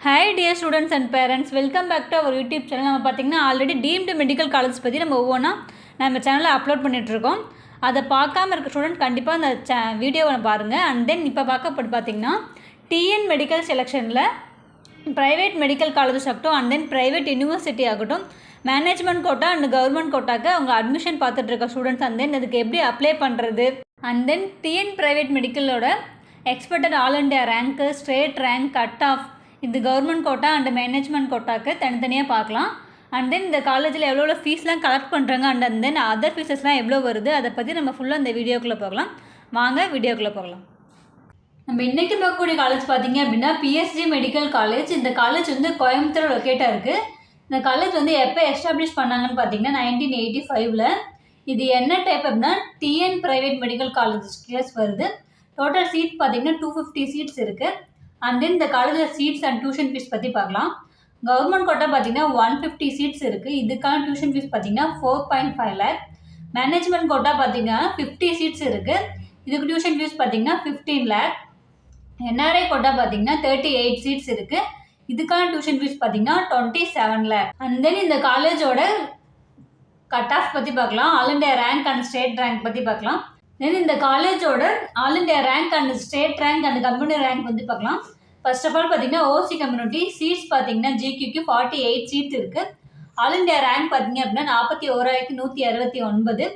Hi dear students and parents, welcome back to our YouTube channel. நம்ம பார்த்தீங்கன்னா already deemed medical college பற்றி நம்ம ஒவ்வொன்றா நம்ம சேனலில் அப்லோட் பண்ணிகிட்ருக்கோம். அதை பார்க்காம இருக்க ஸ்டூடெண்ட் கண்டிப்பாக அந்த வீடியோவை பாருங்கள். அண்ட் தென் இப்போ பார்க்கப்பட்டு பார்த்தீங்கன்னா டிஎன் மெடிக்கல் செலெக்ஷனில் ப்ரைவேட் மெடிக்கல் காலேஜஸ் ஆகட்டும் அண்ட் தென் ப்ரைவேட் யூனிவர்சிட்டி ஆகட்டும் மேனேஜ்மெண்ட் கோட்டா அண்ட் கவர்மெண்ட் கோட்டாக்கு அவங்க அட்மிஷன் பார்த்துட்டு இருக்க ஸ்டூடெண்ட்ஸ் அண்ட் தென் அதுக்கு எப்படி அப்ளை பண்ணுறது அண்ட் தென் டிஎன் ப்ரைவேட் மெடிக்கலோட எக்ஸ்பெக்டட் ஆல் இண்டியா ரேங்க்கு ஸ்ட்ரேட் ரேங்க் கட் ஆஃப் இது கவர்மெண்ட் கோட்டா அண்ட் மேனேஜ்மெண்ட் கோட்டாக்கு தனித்தனியாக பார்க்கலாம். அண்ட் தென் இந்த காலேஜில் எவ்வளோ ஃபீஸ்லாம் கலெக்ட் பண்ணுறாங்க அண்ட் தென் அதர் ஃபீஸஸ்லாம் எவ்வளோ வருது அதை பற்றி நம்ம ஃபுல்லாக இந்த வீடியோக்குள்ளே போகலாம். வாங்க வீடியோக்குள்ளே போகலாம். நம்ம இன்றைக்கி பார்க்கக்கூடிய காலேஜ் பார்த்திங்க அப்படின்னா பிஎஸ்ஜி மெடிக்கல் காலேஜ். இந்த காலேஜ் வந்து கோயம்புத்தூர் லொக்கேட்டாக இருக்குது. இந்த காலேஜ் வந்து எப்போ எஸ்டாப்ளிஷ் பண்ணாங்கன்னு பார்த்தீங்கன்னா 1985. இது என்ன டைப் அப்படின்னா டிஎன் ப்ரைவேட் மெடிக்கல் காலேஜ் வருது. டோட்டல் சீட் பார்த்திங்கன்னா 250 சீட்ஸ் இருக்குது. அண்ட் தென் இந்த காலேஜில் சீட்ஸ் அண்ட் டியூஷன் ஃபீஸ் பற்றி பார்க்கலாம். கவர்மெண்ட் கோட்டா பார்த்திங்கன்னா 150 சீட்ஸ் இருக்குது. இதுக்கான டியூஷன் ஃபீஸ் பார்த்திங்கன்னா 4.5 lakh. மேனேஜ்மெண்ட் கோட்டா பார்த்திங்கன்னா 50 சீட்ஸ் இருக்குது. இதுக்கு டியூஷன் ஃபீஸ் பார்த்திங்கன்னா 15 lakh. என்ஆர்ஐ கோட்டா பார்த்திங்கன்னா 38 சீட்ஸ் இருக்குது. இதுக்கான டியூஷன் ஃபீஸ் பார்த்திங்கன்னா 27 lakh. அண்ட் தென் இந்த காலேஜோட கட் ஆஃப் பற்றி பார்க்கலாம். All India rank and state rank பற்றி பார்க்கலாம். தென் இந்த காலேஜோட all India rank and state rank and community rank வந்து பார்க்கலாம். ஃபர்ஸ்ட் ஆஃப் ஆல் பார்த்தீங்கன்னா ஓசி கம்யூனிட்டி சீட்ஸ் பார்த்தீங்கன்னா ஜிக்யூக்கு 48 சீட்ஸ் இருக்குது. ஆல் இண்டியா ரேங்க் பார்த்தீங்க அப்படின்னா 41,169.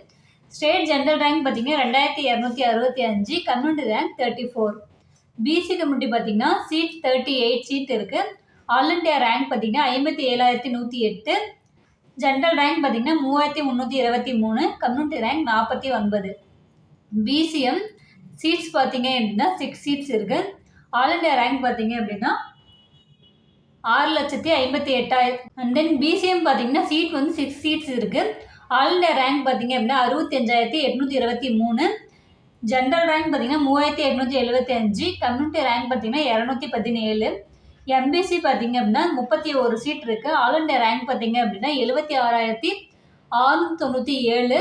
ஸ்டேட் ஜென்ரல் ரேங்க் பார்த்தீங்கன்னா 2,265. Community rank 34. பிசி கம்யூனிட்டி பார்த்தீங்கன்னா சீட் 38 சீட் இருக்குது. ஆல் இண்டியா ரேங்க் பார்த்தீங்கன்னா 57,108. ஜென்ரல் ரேங்க் பார்த்தீங்கன்னா 3,323. Community rank 49. பிசிஎம் சீட்ஸ் பார்த்தீங்க அப்படின்னா 6 சீட்ஸ் இருக்குது. ஆல் இண்டியா ரேங்க் பார்த்தீங்க அப்படின்னா 6,58,000. அண்ட் தென் பிசிஎம் பார்த்தீங்கன்னா சீட் வந்து 6 சீட்ஸ் இருக்குது. ஆல் இண்டியா ரேங்க் பார்த்தீங்க அப்படின்னா 65,823. ஜென்ரல் ரேங்க் பார்த்தீங்கன்னா 3,875. கம்யூனிட்டி ரேங்க் பார்த்தீங்கன்னா 217. எம்பிசி பார்த்தீங்க அப்படின்னா 31 சீட் இருக்குது. ஆல் இண்டியா ரேங்க் பார்த்தீங்க அப்படின்னா 76,697.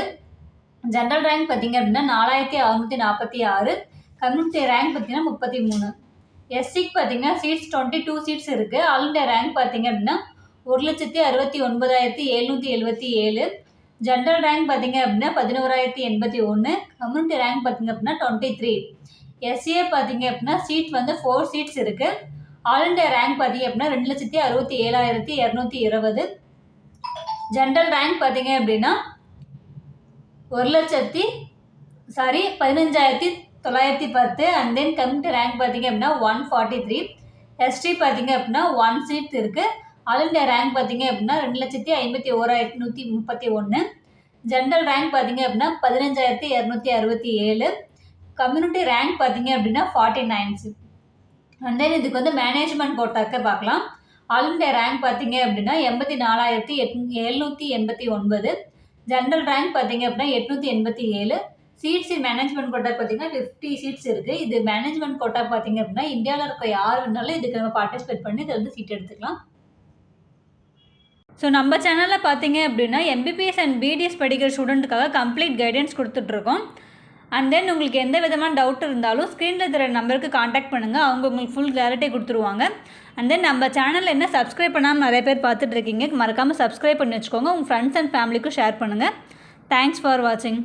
ஜென்ரல் ரேங்க் பார்த்தீங்க அப்படின்னா 4,646. கம்யூனிட்டி ரேங்க் பார்த்தீங்கன்னா 33. எஸ்சிக்கு பார்த்தீங்கன்னா சீட்ஸ் 22 சீட்ஸ் இருக்குது. ஆல் இண்டியா ரேங்க் பார்த்தீங்க அப்படின்னா 1,69,777. ஜென்ரல் ரேங்க் பார்த்தீங்க அப்படின்னா 11,081. கம்யூனிட்டி ரேங்க் பார்த்தீங்க அப்படின்னா 23. எஸ்சிஏ பார்த்தீங்க அப்படின்னா சீட் வந்து 4 சீட்ஸ் இருக்குது. ஆல் இண்டியா ரேங்க் பார்த்தீங்க அப்படின்னா 2,67,220. ஜென்ரல் ரேங்க் பார்த்தீங்க அப்படின்னா 15,910. அண்ட் தென் கம்யூனிட்டி ரேங்க் பார்த்தீங்க அப்படின்னா 143. எஸ்டி பார்த்தீங்க அப்படின்னா 1 சீட் இருக்குது. ஆல் இண்டியா ரேங்க் பார்த்தீங்க அப்படின்னா 2,51,131. ஜென்ரல் ரேங்க் பார்த்தீங்க அப்படின்னா 15,267. கம்யூனிட்டி ரேங்க் பார்த்தீங்க அப்படின்னா 49. அண்ட் தென் இதுக்கு வந்து மேனேஜ்மெண்ட் கோட்டாக்க பார்க்கலாம். ஆல் இண்டியா ரேங்க் பார்த்தீங்க அப்படின்னா 84,789. ஜென்ரல் ரேங்க் பார்த்தீங்க அப்படின்னா 887. சீட்ஸ் மேனேஜ்மெண்ட் கோட்டா பார்த்தீங்கன்னா 50 சீட்ஸ் இருக்குது. இது மேனேஜ்மெண்ட் கோட்டா பார்த்தீங்க அப்படின்னா இந்தியாவில் இருக்க யார் வேணாலும் இதுக்கு நம்ம பார்ட்டிசிபேட் பண்ணி இதை வந்து சீட் எடுத்துக்கலாம். ஸோ நம்ம சேனலில் பார்த்தீங்க அப்படின்னா எம்பிபிஎஸ் அண்ட் பிடிஎஸ் படிக்கிற ஸ்டூடெண்ட்டுக்காக கம்ப்ளீட் கைடன்ஸ் கொடுத்துட்ருக்கோம். அண்ட் தென் உங்களுக்கு எந்த விதமான டவுட் இருந்தாலும் ஸ்க்ரீனில் இருக்கிற நம்பருக்கு காண்டாக்ட் பண்ணுங்கள். அவங்க உங்களுக்கு ஃபுல் கிளாரிட்டி கொடுத்துருவாங்க. அண்ட் தென் நம்ம சேனலில் என்ன சப்ஸ்கிரைப் பண்ணாமல் நிறைய பேர் பார்த்துட்ருக்கீங்க. மறக்காமல் சப்ஸ்கிரைப் பண்ணி வச்சுக்கோங்க. உங்கள் ஃப்ரெண்ட்ஸ் அண்ட் ஃபேமிலிக்கும் ஷேர் பண்ணுங்கள். தேங்க்ஸ் ஃபார் வாட்சிங்.